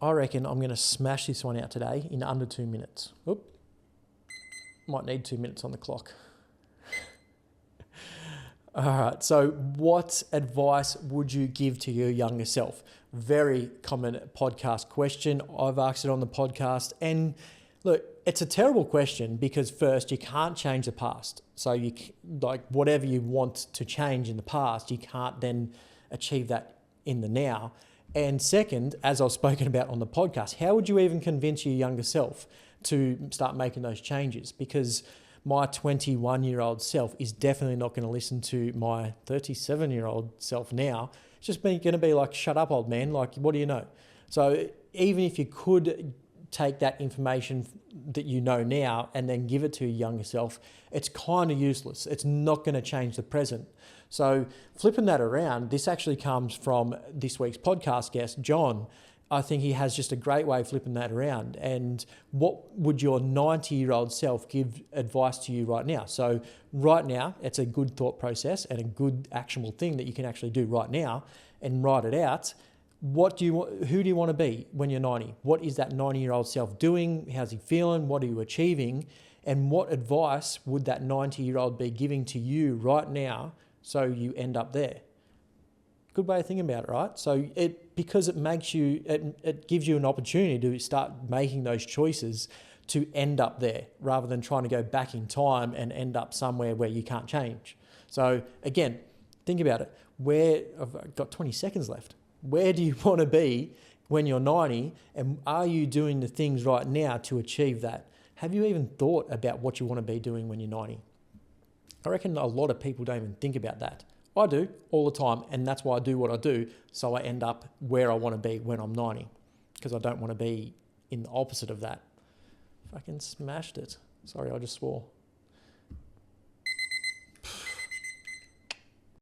I reckon I'm going to smash this one out today in under 2 minutes. Oop. Might need 2 minutes on the clock. All right, so what advice would you give to your younger self? Very common podcast question. I've asked it on the podcast, and look, it's a terrible question because first, you can't change the past. So whatever you want to change in the past, you can't then achieve that in the now. And second, as I've spoken about on the podcast, how would you even convince your younger self to start making those changes? Because my 21-year-old self is definitely not going to listen to my 37-year-old self now. It's just going to be like, shut up, old man. Like, what do you know? So even if you could take that information that you know now and then give it to your younger self, it's kind of useless. It's not going to change the present. So flipping that around, this actually comes from this week's podcast guest, John. I think he has just a great way of flipping that around. And what would your 90-year-old self give advice to you right now? So right now, it's a good thought process and a good actionable thing that you can actually do right now and write it out. Who do you want to be when you're 90? What is that 90-year-old self doing? How's he feeling? What are you achieving? And what advice would that 90-year-old be giving to you right now so you end up there? Good way of thinking about it, right? So because it makes you, it gives you an opportunity to start making those choices to end up there rather than trying to go back in time and end up somewhere where you can't change. So again, think about it. I've got 20 seconds left. Where do you want to be when you're 90? And are you doing the things right now to achieve that? Have you even thought about what you want to be doing when you're 90? I reckon a lot of people don't even think about that. I do all the time, and that's why I do what I do, so I end up where I want to be when I'm 90, because I don't want to be in the opposite of that. Fucking smashed it. Sorry, I just swore.